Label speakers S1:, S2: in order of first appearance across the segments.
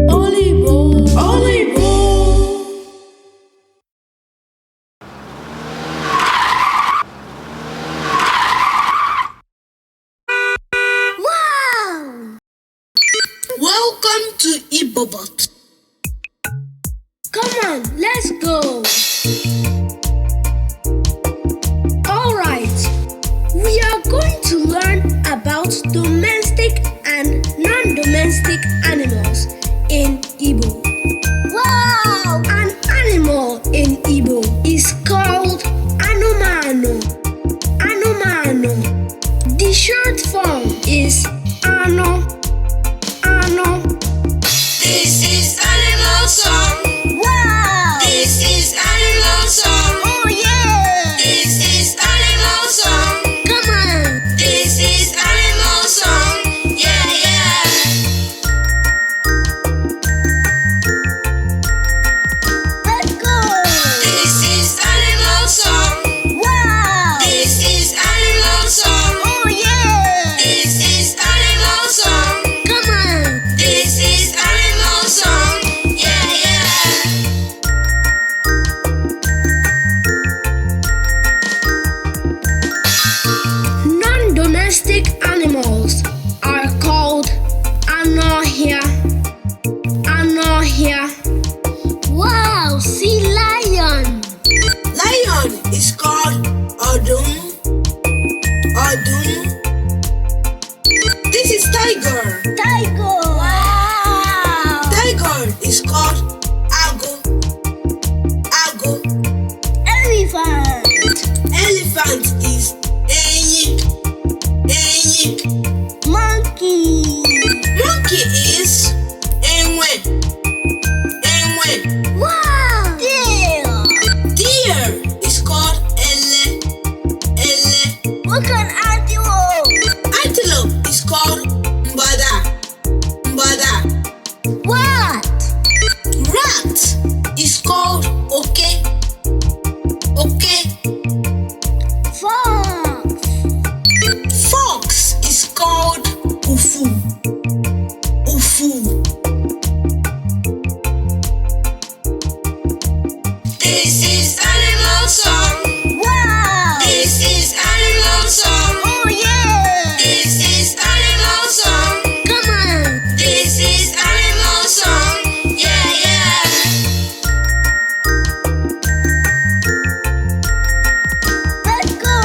S1: Olivo, Olivo.
S2: Wow!
S1: Welcome to Igbo.
S2: Come on, let's go. All right, we are going to learn about domestic and non-domestic animals in Igbo. Wow! An animal in Igbo is called anumano. Anumano. The short form is ano. Ano.
S1: This is animal song.
S2: Wow!
S1: This is animal song.
S2: Oh yeah!
S1: This is animal song.
S2: Come on!
S1: This is animal song. Yeah, yeah.
S2: Let's go!
S1: This is animal song.
S2: Wow!
S1: This is animal song.
S2: Oh yeah!
S1: This is animal song.
S2: Come on!
S1: This is animal song. Yeah, yeah.
S2: Non-domestic animals are called anohia. Anohia. Wow! See lion.
S1: Lion is called Odum. Odum. This is tiger.
S2: Tiger. Wow!
S1: Tiger is called Ago. Ago.
S2: Elephant.
S1: Elephant is Eyi. Eyi.
S2: Monkey.
S1: Monkey is Enwe. Enwe.
S2: Wow! Deer.
S1: Deer is called Ele. Ele.
S2: Look at antelope.
S1: Antelope is called Mbada. Mbada.
S2: What?
S1: Rat is called Oke. Oke.
S2: Fox.
S1: Fox is called Ufu. Ufu. This is animal song.
S2: Wow!
S1: This is animal song.
S2: Oh yeah!
S1: This is animal song.
S2: Come on!
S1: This is animal song. Yeah, yeah.
S2: Let's go!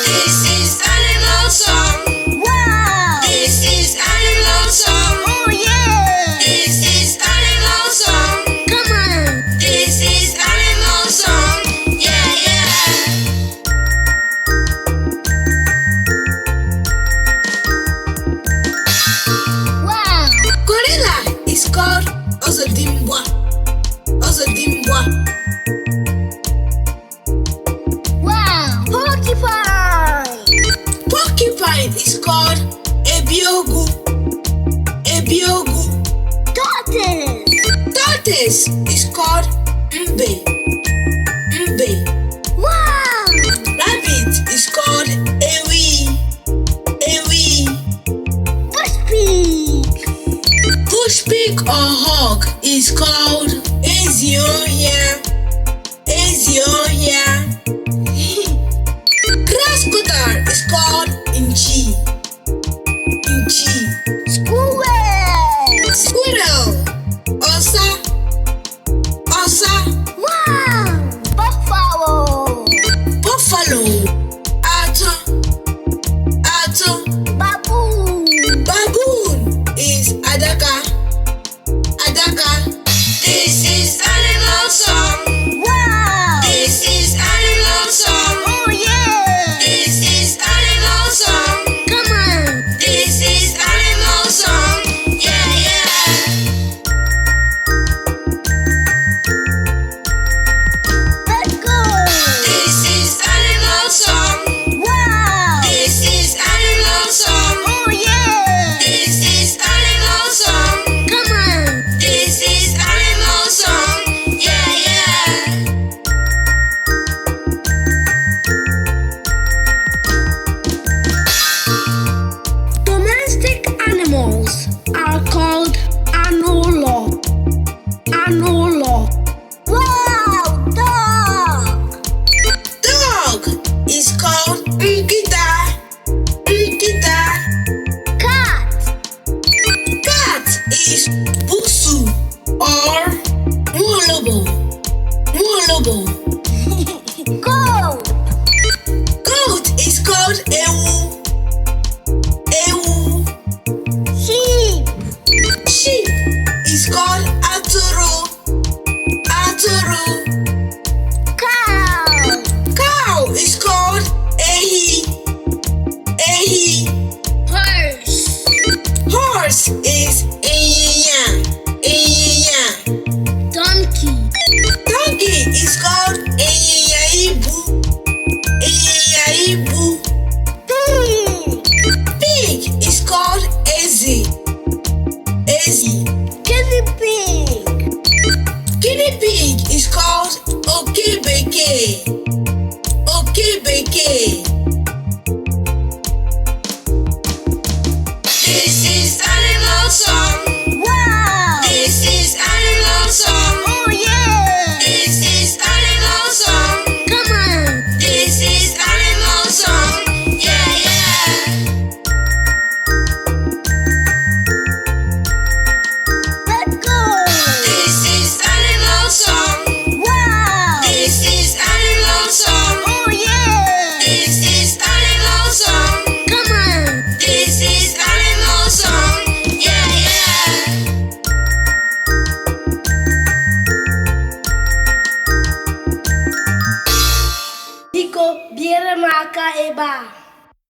S1: This is animal song.
S2: Wow!
S1: This is animal song.
S2: Oh yeah!
S1: This is animal song.
S2: Come on!
S1: This is animal song. Yeah, yeah.
S2: Wow!
S1: Gorilla is called Ozodimbwa. Ozodimbwa.
S2: Wow! Porcupine!
S1: Porcupine is called Ebiogu. Ebiogu.
S2: Tortoise!
S1: Tortoise is called Mbe. Mbe.
S2: Wow!
S1: Rabbit is called Ewi. Ewi.
S2: Bush pig!
S1: Bush pig or hog is called Eziohia. Eziohia. Grasscutter is called Inchi. Inchi.
S2: Squirrel!
S1: Squirrel. Osa. Osa.
S2: Wow! Buffalo!
S1: Buffalo. Ato. Ato.
S2: Baboon!
S1: Baboon is Adaka. Adaka. This is animal song.
S2: Wow!
S1: This is animal song.
S2: Oh yeah!
S1: This is animal song. is busu or nwolobo. Nwolobo.
S2: Goat.
S1: Goat is called ewu. Ewu.
S2: Sheep.
S1: Sheep is called aturu. Aturu.
S2: Cow.
S1: Cow is called ehi. Ehi.
S2: Horse.
S1: Horse is ịnyịnya. Ịnyịnya.
S2: Donkey.
S1: Donkey is called ịnyịnya ibu. Ịnyịnya ibu.
S2: Pig.
S1: Pig is called ezi. Ezi.
S2: Guinea pig.
S1: Guinea pig is called oke bekee.